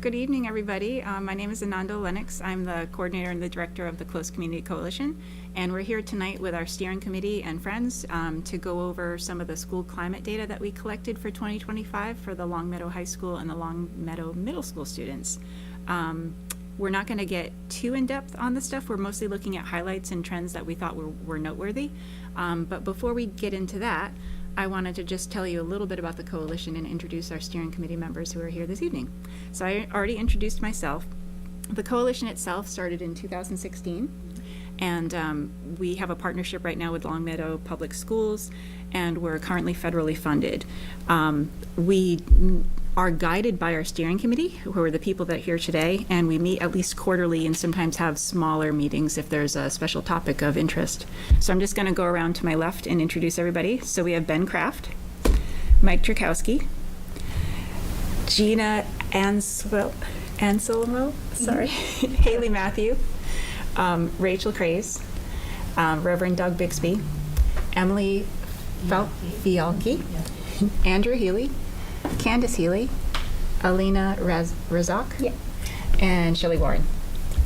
Good evening, everybody. My name is Ananda Lennox. I'm the coordinator and the director of the Close Community Coalition, and we're here tonight with our steering committee and friends to go over some of the school climate data that we collected for 2025 for the Longmeadow High School and the Longmeadow Middle School students. We're not going to get too in-depth on this stuff. We're mostly looking at highlights and trends that we thought were noteworthy. But before we get into that, I wanted to just tell you a little bit about the coalition and introduce our steering committee members who are here this evening. So I already introduced myself. The coalition itself started in 2016, and we have a partnership right now with Longmeadow Public Schools, and we're currently federally funded. We are guided by our steering committee, who are the people that are here today, and we meet at least quarterly and sometimes have smaller meetings if there's a special topic of interest. So I'm just going to go around to my left and introduce everybody. So we have Ben Kraft, Mike Tchaikovsky, Gina Anselmo, Haley Matthew, Rachel Craze, Reverend Doug Bixby, Emily Fialki, Andrew Healy, Candace Healy, Alina Razak, and Shelley Warren.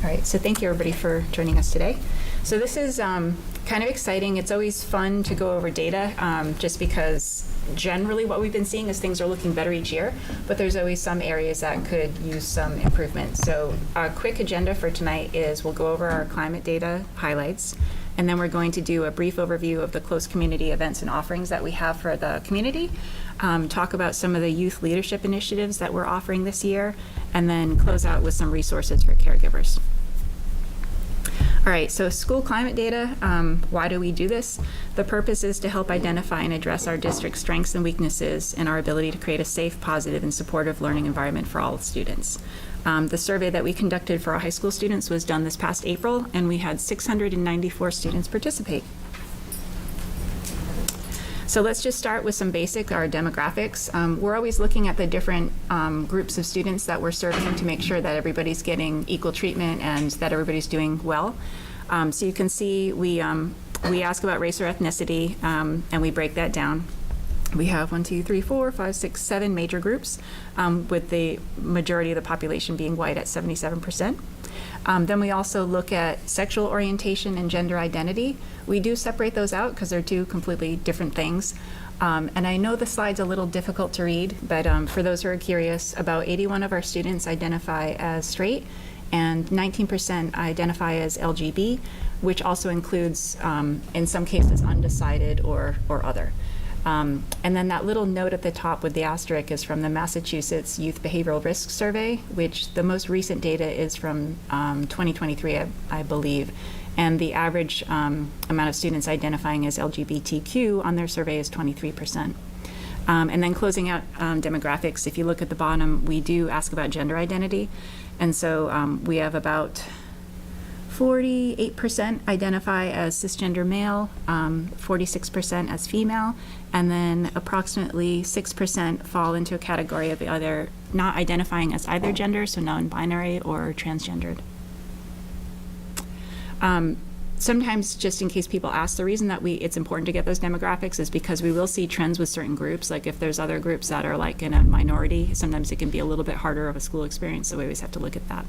All right, so thank you everybody for joining us today. So this is kind of exciting. It's always fun to go over data just because generally what we've been seeing is things are looking better each year, but there's always some areas that could use some improvement. So a quick agenda for tonight is we'll go over our climate data highlights, and then we're going to do a brief overview of the close community events and offerings that we have for the community, talk about some of the youth leadership initiatives that we're offering this year, and then close out with some resources for caregivers. All right, so school climate data, why do we do this? The purpose is to help identify and address our district's strengths and weaknesses and our ability to create a safe, positive, and supportive learning environment for all students. The survey that we conducted for our high school students was done this past April, and we had 694 students participate. So let's just start with some basic, our demographics. We're always looking at the different groups of students that we're serving to make sure that everybody's getting equal treatment and that everybody's doing well. So you can see we ask about race or ethnicity, and we break that down. We have 1, 2, 3, 4, 5, 6, 7 major groups, with the majority of the population being white at 77%. Then we also look at sexual orientation and gender identity. We do separate those out because they're two completely different things. And I know the slide's a little difficult to read, but for those who are curious, about 81 of our students identify as straight, and 19% identify as LGB, which also includes, in some cases, undecided or other. And then that little note at the top with the asterisk is from the Massachusetts Youth Behavioral Risk Survey, which the most recent data is from 2023, I believe. And the average amount of students identifying as LGBTQ on their survey is 23%. And then closing out demographics, if you look at the bottom, we do ask about gender identity. And so we have about 48% identify as cisgender male, 46% as female, and then approximately 6% fall into a category of either not identifying as either gender, so non-binary or transgendered. Sometimes, just in case people ask, the reason that it's important to get those demographics is because we will see trends with certain groups. Like if there's other groups that are like in a minority, sometimes it can be a little bit harder of a school experience, so we always have to look at that.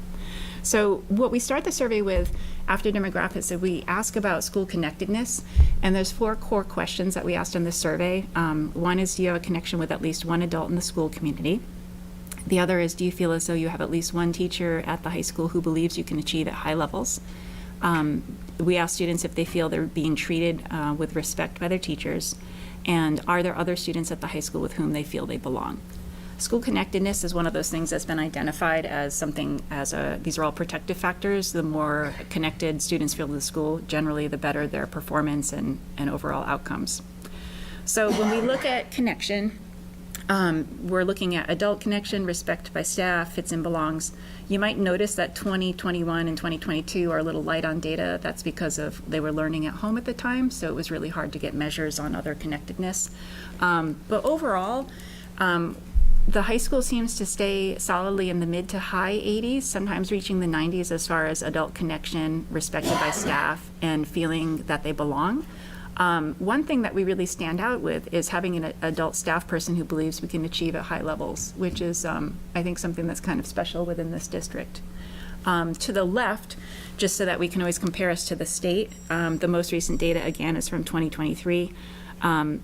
So what we start the survey with after demographics is we ask about school connectedness, and there's 4 core questions that we asked in this survey. One is, do you have a connection with at least one adult in the school community? The other is, do you feel as though you have at least one teacher at the high school who believes you can achieve at high levels? We ask students if they feel they're being treated with respect by their teachers, and are there other students at the high school with whom they feel they belong? School connectedness is one of those things that's been identified as something these are all protective factors. The more connected students feel to the school, generally the better their performance and overall outcomes. So when we look at connection, we're looking at adult connection, respect by staff, fits and belongs. You might notice that 2021 and 2022 are a little light on data. That's because they were learning at home at the time, so it was really hard to get measures on other connectedness. But overall, the high school seems to stay solidly in the mid to high 80s, sometimes reaching the 90s as far as adult connection, respected by staff, and feeling that they belong. One thing that we really stand out with is having an adult staff person who believes we can achieve at high levels, which is, I think, something that's kind of special within this district. To the left, just so that we can always compare us to the state, the most recent data, again, is from 2023.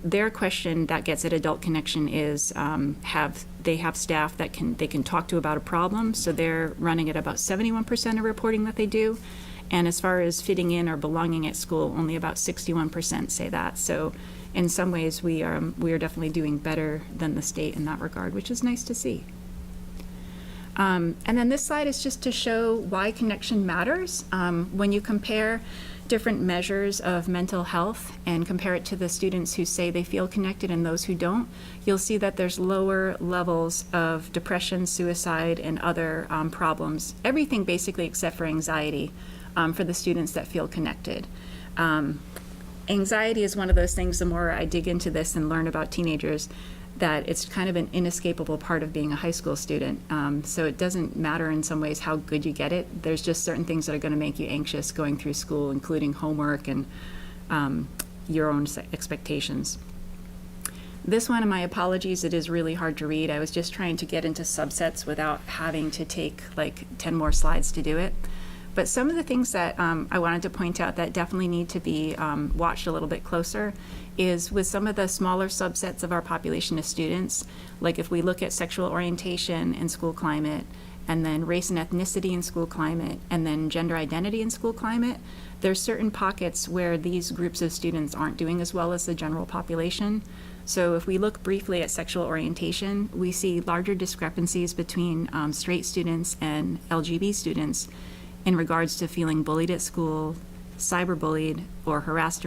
Their question that gets at Adult Connection is, they have staff that they can talk to about a problem, so they're running at about 71% of reporting that they do. And as far as fitting in or belonging at school, only about 61% say that. So in some ways, we are definitely doing better than the state in that regard, which is nice to see. And then this slide is just to show why connection matters. When you compare different measures of mental health and compare it to the students who say they feel connected and those who don't, you'll see that there's lower levels of depression, suicide, and other problems. Everything basically except for anxiety for the students that feel connected. Anxiety is one of those things, the more I dig into this and learn about teenagers, that it's kind of an inescapable part of being a high school student. So it doesn't matter in some ways how good you get it. There's just certain things that are going to make you anxious going through school, including homework and your own expectations. This one, and my apologies, it is really hard to read. I was just trying to get into subsets without having to take like 10 more slides to do it. But some of the things that I wanted to point out that definitely need to be watched a little bit closer is with some of the smaller subsets of our population of students, like if we look at sexual orientation and school climate, and then race and ethnicity in school climate, and then gender identity in school climate, there's certain pockets where these groups of students aren't doing as well as the general population. So if we look briefly at sexual orientation, we see larger discrepancies between straight students and LGB students in regards to feeling bullied at school, cyberbullied, or harassed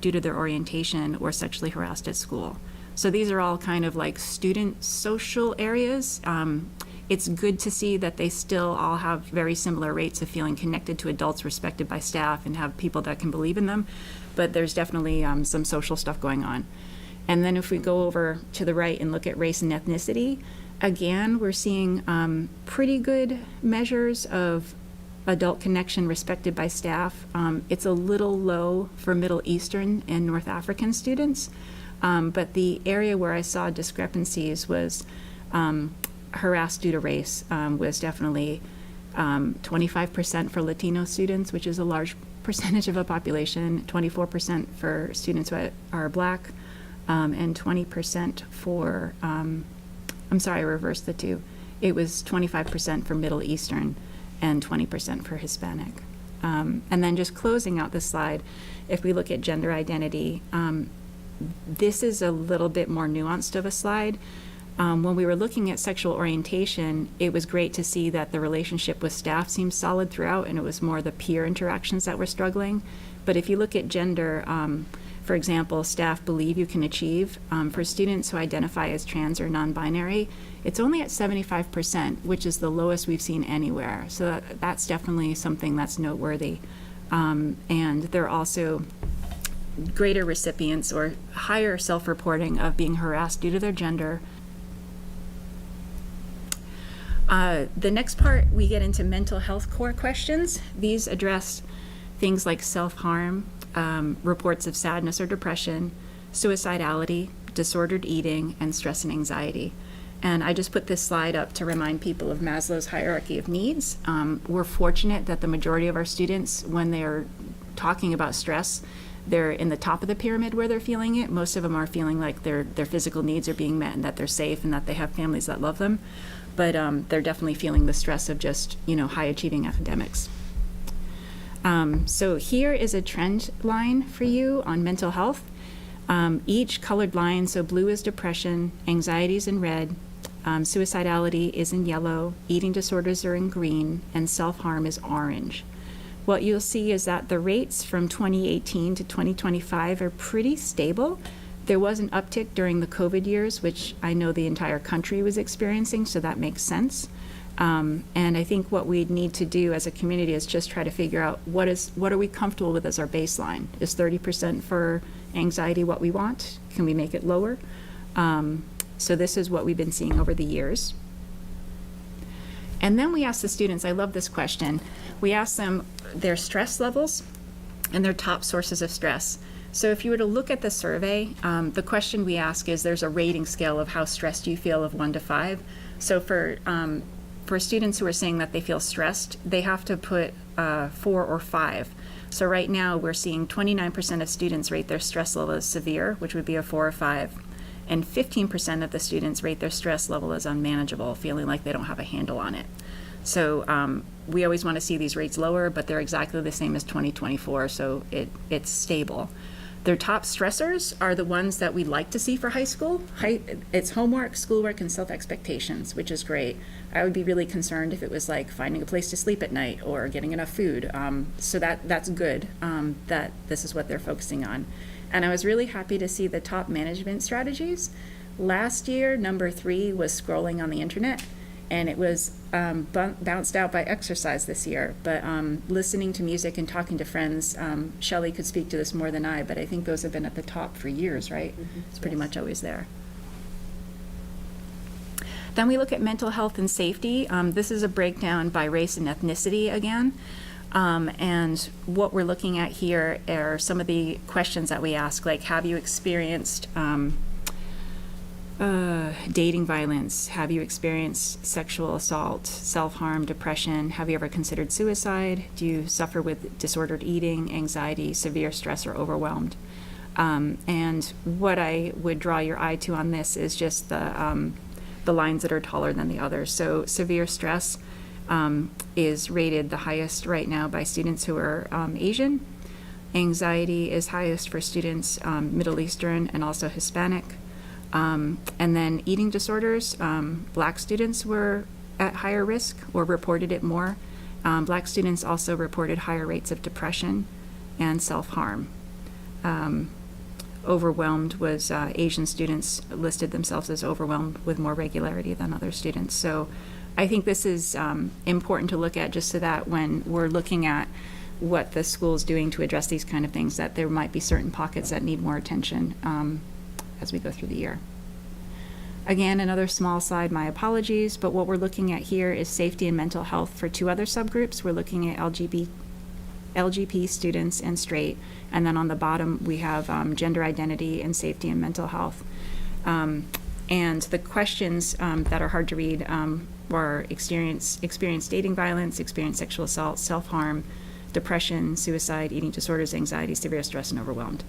due to their orientation, or sexually harassed at school. So these are all kind of like student social areas. It's good to see that they still all have very similar rates of feeling connected to adults, respected by staff, and have people that can believe in them. But there's definitely some social stuff going on. And then if we go over to the right and look at race and ethnicity, again, we're seeing pretty good measures of adult connection respected by staff. It's a little low for Middle Eastern and North African students, but the area where I saw discrepancies was harassed due to race was definitely 25% for Latino students, which is a large percentage of a population, 24% for students who are Black, and 20% for, I'm sorry, I reversed the two. It was 25% for Middle Eastern and 20% for Hispanic. And then just closing out this slide, if we look at gender identity, this is a little bit more nuanced of a slide. When we were looking at sexual orientation, it was great to see that the relationship with staff seemed solid throughout, and it was more the peer interactions that were struggling. But if you look at gender, for example, staff believe you can achieve. For students who identify as trans or non-binary, it's only at 75%, which is the lowest we've seen anywhere. So that's definitely something that's noteworthy. And they're also greater recipients or higher self-reporting of being harassed due to their gender. The next part, we get into mental health core questions. These address things like self-harm, reports of sadness or depression, suicidality, disordered eating, and stress and anxiety. And I just put this slide up to remind people of Maslow's hierarchy of needs. We're fortunate that the majority of our students, when they're talking about stress, they're in the top of the pyramid where they're feeling it. Most of them are feeling like their physical needs are being met and that they're safe and that they have families that love them. But they're definitely feeling the stress of just, high achieving academics. So here is a trend line for you on mental health. Each colored line, so blue is depression, anxiety is in red, suicidality is in yellow, eating disorders are in green, and self-harm is orange. What you'll see is that the rates from 2018 to 2025 are pretty stable. There was an uptick during the COVID years, which I know the entire country was experiencing, so that makes sense. And I think what we need to do as a community is just try to figure out what are we comfortable with as our baseline. Is 30% for anxiety what we want? Can we make it lower? So this is what we've been seeing over the years. And then we ask the students, I love this question, we ask them their stress levels and their top sources of stress. So if you were to look at the survey, the question we ask is, there's a rating scale of how stressed you feel of 1 to 5. So for students who are saying that they feel stressed, they have to put 4 or 5. So right now we're seeing 29% of students rate their stress level as severe, which would be a 4 or 5. And 15% of the students rate their stress level as unmanageable, feeling like they don't have a handle on it. So we always want to see these rates lower, but they're exactly the same as 2024, so it's stable. Their top stressors are the ones that we like to see for high school. It's homework, schoolwork, and self-expectations, which is great. I would be really concerned if it was like finding a place to sleep at night or getting enough food. So that's good that this is what they're focusing on. And I was really happy to see the top management strategies. Last year, number 3 was scrolling on the internet, and it was bounced out by exercise this year. But listening to music and talking to friends, Shelley could speak to this more than I, but I think those have been at the top for years, right? Mm-hmm. It's pretty much always there. Then we look at mental health and safety. This is a breakdown by race and ethnicity again. And what we're looking at here are some of the questions that we ask, like, have you experienced dating violence? Have you experienced sexual assault, self-harm, depression? Have you ever considered suicide? Do you suffer with disordered eating, anxiety, severe stress, or overwhelmed? And what I would draw your eye to on this is just the lines that are taller than the others. So severe stress is rated the highest right now by students who are Asian. Anxiety is highest for students Middle Eastern and also Hispanic. And then eating disorders, Black students were at higher risk or reported it more. Black students also reported higher rates of depression and self-harm. Overwhelmed was Asian students listed themselves as overwhelmed with more regularity than other students. So I think this is important to look at, just so that when we're looking at what the school is doing to address these kind of things, that there might be certain pockets that need more attention as we go through the year. Again, another small slide, my apologies, but what we're looking at here is safety and mental health for 2 other subgroups. We're looking at LGBT students and straight, and then on the bottom we have gender identity and safety and mental health. And the questions that are hard to read are experience dating violence, experience sexual assault, self-harm, depression, suicide, eating disorders, anxiety, severe stress, and overwhelmed.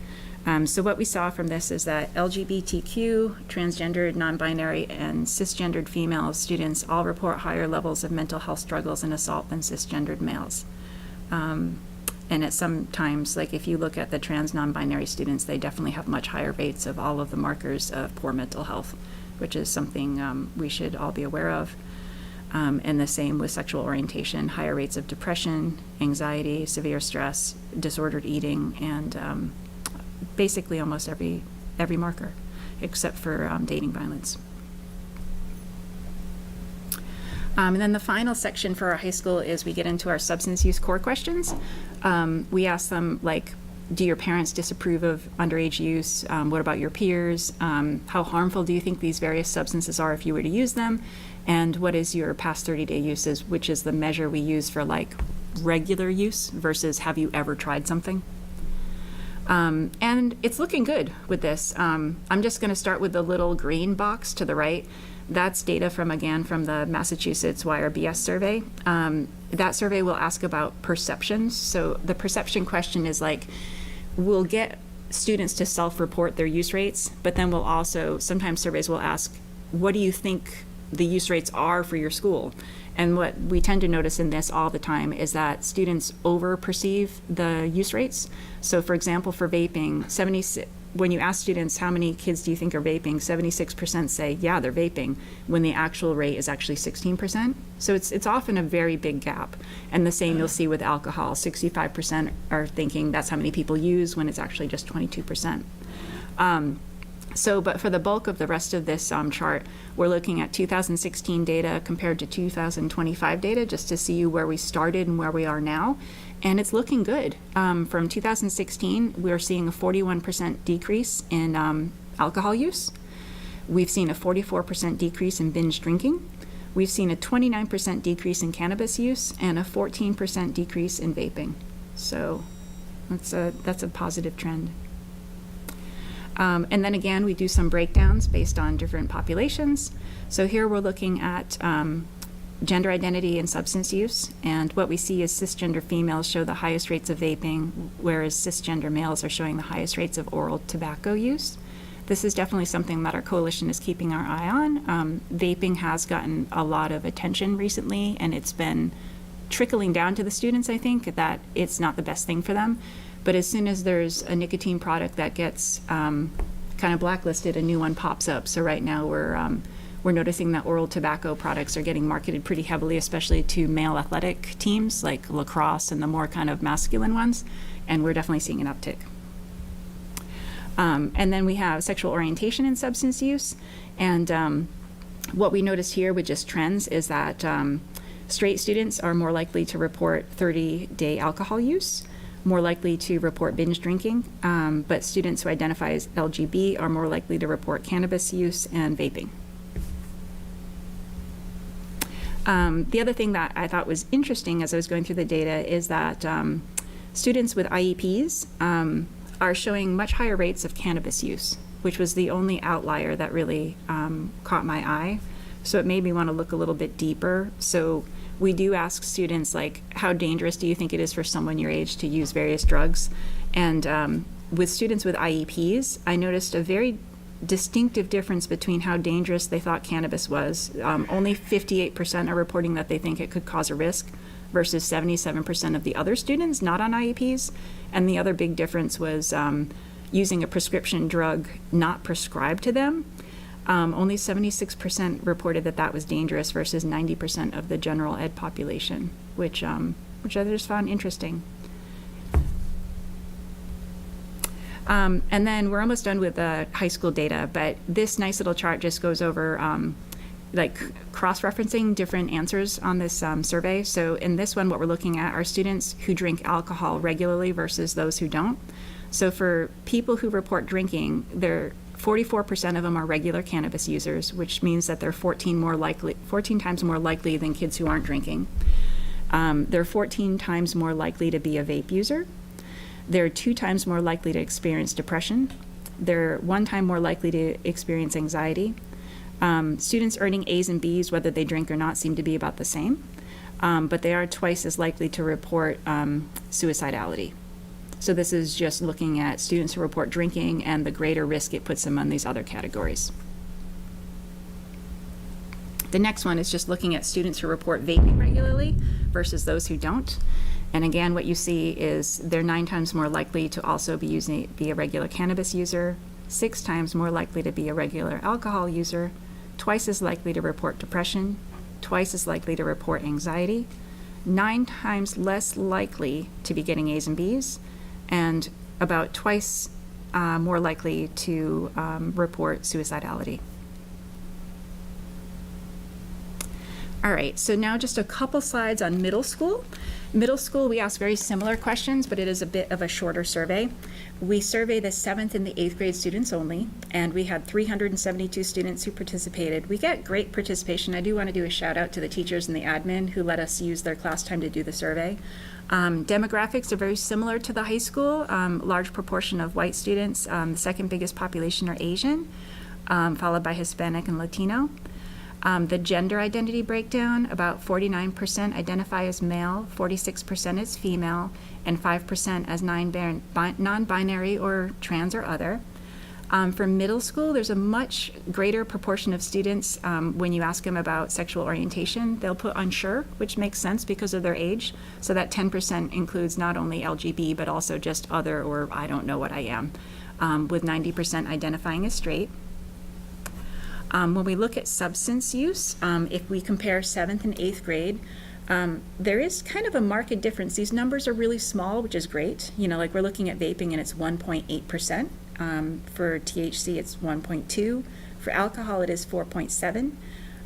So what we saw from this is that LGBTQ, transgendered, non-binary, and cisgendered female students all report higher levels of mental health struggles and assault than cisgendered males. And at some times, like if you look at the trans non-binary students, they definitely have much higher rates of all of the markers of poor mental health, which is something we should all be aware of. And the same with sexual orientation, higher rates of depression, anxiety, severe stress, disordered eating, and basically almost every marker, except for dating violence. And then the final section for our high school is we get into our substance use core questions. We ask them, like, do your parents disapprove of underage use? What about your peers? How harmful do you think these various substances are if you were to use them? And what is your past 30-day uses, which is the measure we use for like regular use versus have you ever tried something? And it's looking good with this. I'm just going to start with the little green box to the right. That's data from the Massachusetts YRBS survey. That survey will ask about perceptions. So the perception question is like, we'll get students to self-report their use rates, but then we'll also, sometimes surveys will ask, what do you think the use rates are for your school? And what we tend to notice in this all the time is that students over-perceive the use rates. So for example, for vaping, when you ask students how many kids do you think are vaping, 76% say, yeah, they're vaping, when the actual rate is actually 16%. So it's often a very big gap. And the same you'll see with alcohol. 65% are thinking that's how many people use when it's actually just 22%. But for the bulk of the rest of this chart, we're looking at 2016 data compared to 2025 data, just to see where we started and where we are now. And it's looking good. From 2016, we're seeing a 41% decrease in alcohol use. We've seen a 44% decrease in binge drinking. We've seen a 29% decrease in cannabis use and a 14% decrease in vaping. So that's a positive trend. And then again, we do some breakdowns based on different populations. So here we're looking at gender identity and substance use. And what we see is cisgender females show the highest rates of vaping, whereas cisgender males are showing the highest rates of oral tobacco use. This is definitely something that our coalition is keeping our eye on. Vaping has gotten a lot of attention recently, and it's been trickling down to the students, I think, that it's not the best thing for them. But as soon as there's a nicotine product that gets kind of blacklisted, a new one pops up. So right now we're noticing that oral tobacco products are getting marketed pretty heavily, especially to male athletic teams like lacrosse and the more kind of masculine ones. And we're definitely seeing an uptick. And then we have sexual orientation and substance use. And what we notice here with just trends is that straight students are more likely to report 30-day alcohol use, more likely to report binge drinking, but students who identify as LGB are more likely to report cannabis use and vaping. The other thing that I thought was interesting as I was going through the data is that students with IEPs are showing much higher rates of cannabis use, which was the only outlier that really caught my eye. So it made me want to look a little bit deeper. So we do ask students, like, how dangerous do you think it is for someone your age to use various drugs? And with students with IEPs, I noticed a very distinctive difference between how dangerous they thought cannabis was. Only 58% are reporting that they think it could cause a risk, versus 77% of the other students not on IEPs. And the other big difference was using a prescription drug not prescribed to them. Only 76% reported that that was dangerous versus 90% of the general ed population, which I just found interesting. And then we're almost done with the high school data, but this nice little chart just goes over like cross-referencing different answers on this survey. So in this one, what we're looking at are students who drink alcohol regularly versus those who don't. So for people who report drinking, 44% of them are regular cannabis users, which means that they're 14 times more likely than kids who aren't drinking. They're 14 times more likely to be a vape user. They're 2 times more likely to experience depression. They're 1 time more likely to experience anxiety. Students earning A's and B's, whether they drink or not, seem to be about the same, but they are twice as likely to report suicidality. So this is just looking at students who report drinking and the greater risk it puts them on these other categories. The next one is just looking at students who report vaping regularly versus those who don't. And again, what you see is they're 9 times more likely to also be a regular cannabis user, 6 times more likely to be a regular alcohol user, twice as likely to report depression, twice as likely to report anxiety, 9 times less likely to be getting A's and B's, and about twice more likely to report suicidality. All right, so now just a couple slides on middle school. Middle school, we ask very similar questions, but it is a bit of a shorter survey. We survey the 7th and the 8th grade students only, and we had 372 students who participated. We get great participation. I do want to do a shout out to the teachers and the admin who let us use their class time to do the survey. Demographics are very similar to the high school. Large proportion of white students. The second biggest population are Asian, followed by Hispanic and Latino. The gender identity breakdown, about 49% identify as male, 46% as female, and 5% as non-binary or trans or other. For middle school, there's a much greater proportion of students, when you ask them about sexual orientation, they'll put unsure, which makes sense because of their age. So that 10% includes not only LGB, but also just other or I don't know what I am, with 90% identifying as straight. When we look at substance use, if we compare 7th and 8th grade, there is kind of a marked difference. These numbers are really small, which is great. You know, like we're looking at vaping and it's 1.8%. For THC, it's 1.2. For alcohol, it is 4.7.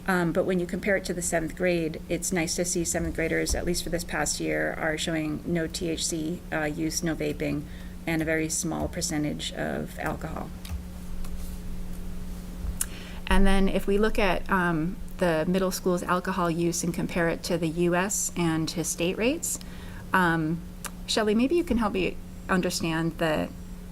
But when you compare it to the 7th grade, it's nice to see 7th graders, at least for this past year, are showing no THC use, no vaping, and a very small percentage of alcohol. And then if we look at the middle school's alcohol use and compare it to the U.S. and to state rates, Shelley, maybe you can help me understand the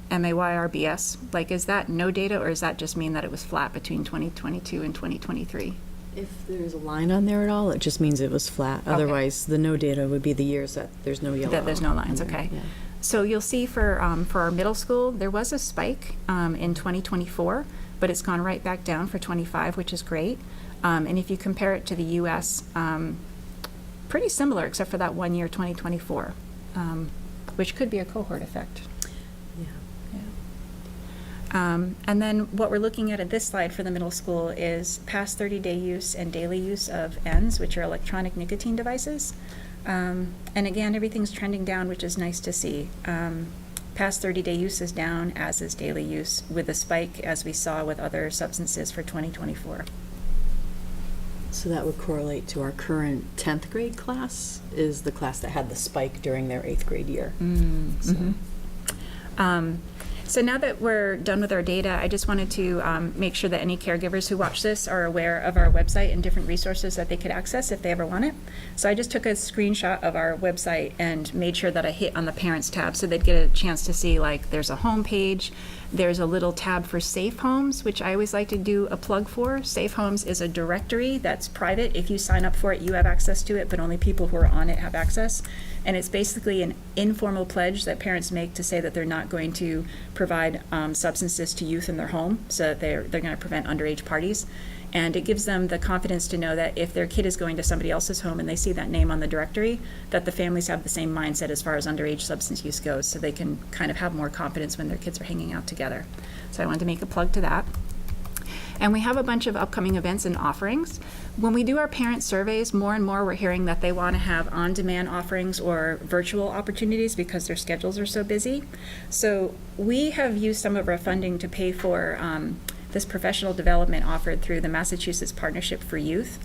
MAYRBS, like, is that no data, or does that just mean that it was flat between 2022 and 2023? If there's a line on there at all, it just means it was flat. Otherwise, the no data would be the years that there's no yellow. That there's no lines, on there. okay. Yeah. So you'll see for our middle school, there was a spike in 2024, but it's gone right back down for 25, which is great. And if you compare it to the US, pretty similar, except for that 1 year, 2024, which could be a cohort effect. And then what we're looking at this slide for the middle school is past 30-day use and daily use of ENDS, which are electronic nicotine devices. And again, everything's trending down, which is nice to see. Past 30-day use is down, as is daily use, with a spike, as we saw with other substances for 2024. So that would correlate to our current 10th grade class, is the class that had the spike during their 8th grade year. So now that we're done with our data, I just wanted to make sure that any caregivers who watch this are aware of our website and different resources that they could access if they ever want it. So I just took a screenshot of our website and made sure that I hit on the Parents tab so they'd get a chance to see, like, there's a home page, there's a little tab for Safe Homes, which I always like to do a plug for. Safe Homes is a directory that's private. If you sign up for it, you have access to it, but only people who are on it have access. And it's basically an informal pledge that parents make to say that they're not going to provide substances to youth in their home, so that they're going to prevent underage parties. And it gives them the confidence to know that if their kid is going to somebody else's home and they see that name on the directory, that the families have the same mindset as far as underage substance use goes, so they can kind of have more confidence when their kids are hanging out together. So I wanted to make a plug to that. And we have a bunch of upcoming events and offerings. When we do our parent surveys, more and more we're hearing that they want to have on-demand offerings or virtual opportunities because their schedules are so busy. So we have used some of our funding to pay for this professional development offered through the Massachusetts Partnership for Youth.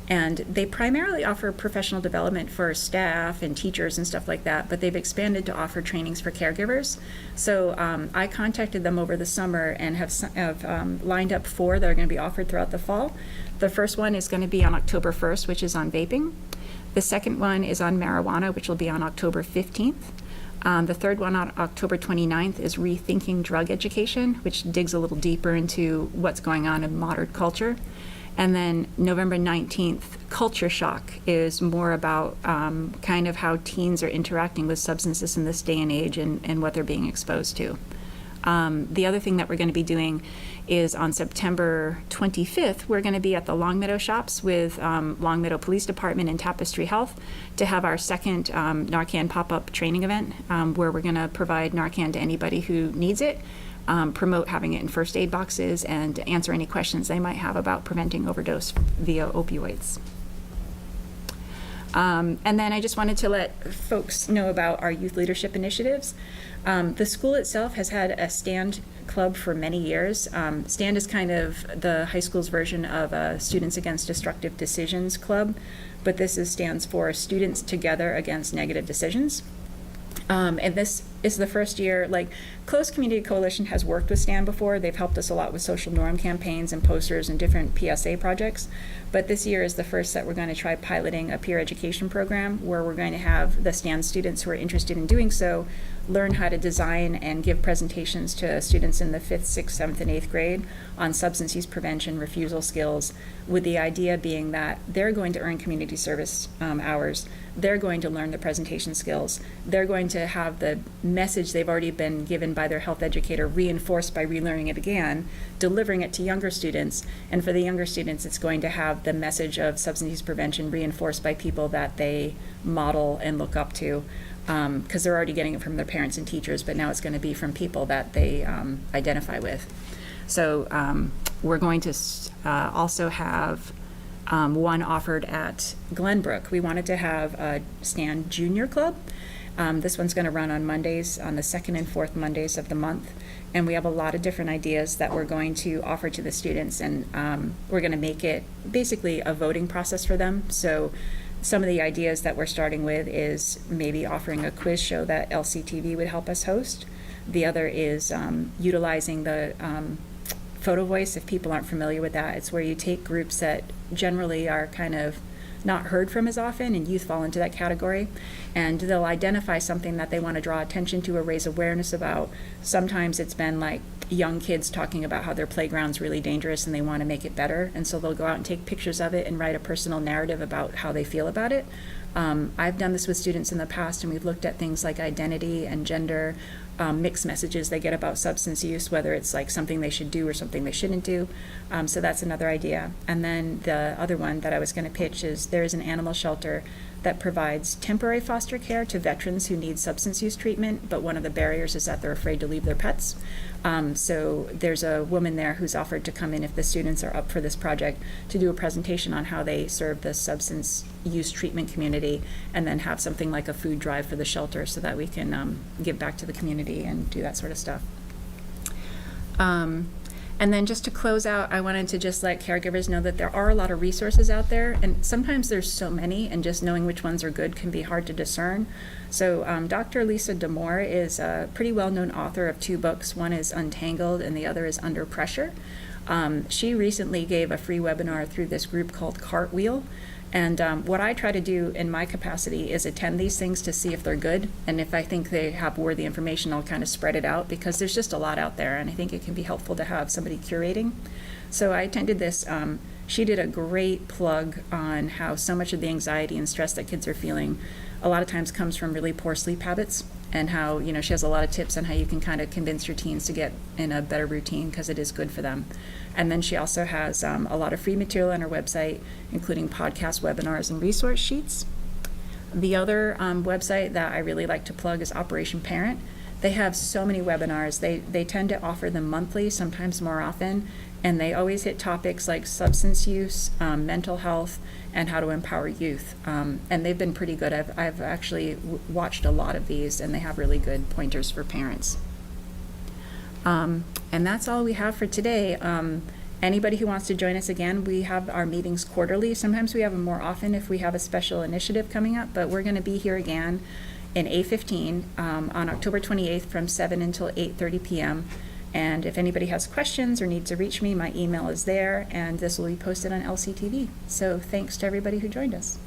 And they primarily offer professional development for staff and teachers and stuff like that, but they've expanded to offer trainings for caregivers. So I contacted them over the summer and have lined up 4 that are going to be offered throughout the fall. The first one is going to be on October 1st, which is on vaping. The second one is on marijuana, which will be on October 15th. The third one on October 29th is Rethinking Drug Education, which digs a little deeper into what's going on in modern culture. And then November 19th, Culture Shock, is more about kind of how teens are interacting with substances in this day and age and what they're being exposed to. The other thing that we're going to be doing is on September 25th, we're going to be at the Longmeadow Shops with Longmeadow Police Department and Tapestry Health to have our second Narcan pop-up training event where we're going to provide Narcan to anybody who needs it, promote having it in first aid boxes, and answer any questions they might have about preventing overdose via opioids. And then I just wanted to let folks know about our youth leadership initiatives. The school itself has had a STAND club for many years. STAND is kind of the high school's version of a Students Against Destructive Decisions club, but this stands for Students Together Against Negative Decisions. And this is the first year, like, Close Community Coalition has worked with STAND before. They've helped us a lot with social norm campaigns and posters and different PSA projects. But this year is the first that we're going to try piloting a peer education program where we're going to have the STAND students who are interested in doing so learn how to design and give presentations to students in the 5th, 6th, 7th, and 8th grade on substance use prevention, refusal skills, with the idea being that they're going to earn community service hours, they're going to learn the presentation skills, they're going to have the message they've already been given by their health educator reinforced by relearning it again, delivering it to younger students, and for the younger students it's going to have the message of substance use prevention reinforced by people that they model and look up to. Because they're already getting it from their parents and teachers, but now it's going to be from people that they identify with. So we're going to also have one offered at Glenbrook. We wanted to have a STAND Junior Club. This one's going to run on Mondays, on the 2nd and 4th Mondays of the month. And we have a lot of different ideas that we're going to offer to the students. And we're going to make it basically a voting process for them. So some of the ideas that we're starting with is maybe offering a quiz show that LCTV would help us host. The other is utilizing the Photo Voice. If people aren't familiar with that, it's where you take groups that generally are kind of not heard from as often, and youth fall into that category. And they'll identify something that they want to draw attention to or raise awareness about. Sometimes it's been like young kids talking about how their playground's really dangerous and they want to make it better. And so they'll go out and take pictures of it and write a personal narrative about how they feel about it. I've done this with students in the past, and we've looked at things like identity and gender, mixed messages they get about substance use, whether it's like something they should do or something they shouldn't do. So that's another idea. And then the other one that I was going to pitch is there is an animal shelter that provides temporary foster care to veterans who need substance use treatment, but one of the barriers is that they're afraid to leave their pets. So there's a woman there who's offered to come in, if the students are up for this project, to do a presentation on how they serve the substance use treatment community, and then have something like a food drive for the shelter so that we can give back to the community and do that sort of stuff. And then just to close out, I wanted to just let caregivers know that there are a lot of resources out there, and sometimes there's so many, and just knowing which ones are good can be hard to discern. So Dr. Lisa D'Amour is a pretty well-known author of 2 books. One is Untangled, and the other is Under Pressure. She recently gave a free webinar through this group called Cartwheel. And what I try to do in my capacity is attend these things to see if they're good. And if I think they have worthy information, I'll kind of spread it out, because there's just a lot out there, and I think it can be helpful to have somebody curating. So I attended this. She did a great plug on how so much of the anxiety and stress that kids are feeling a lot of times comes from really poor sleep habits, and how, you know, she has a lot of tips on how you can kind of convince your teens to get in a better routine because it is good for them. And then she also has a lot of free material on her website, including podcast, webinars, and resource sheets. The other website that I really like to plug is Operation Parent. They have so many webinars. They tend to offer them monthly, sometimes more often, and they always hit topics like substance use, mental health, and how to empower youth. And they've been pretty good. I've actually watched a lot of these, and they have really good pointers for parents. And that's all we have for today. Anybody who wants to join us again, we have our meetings quarterly. Sometimes we have them more often if we have a special initiative coming up, but we're going to be here again in A15 on October 28th from 7 until 8:30 p.m. And if anybody has questions or needs to reach me, my email is there, and this will be posted on LCTV. So thanks to everybody who joined us.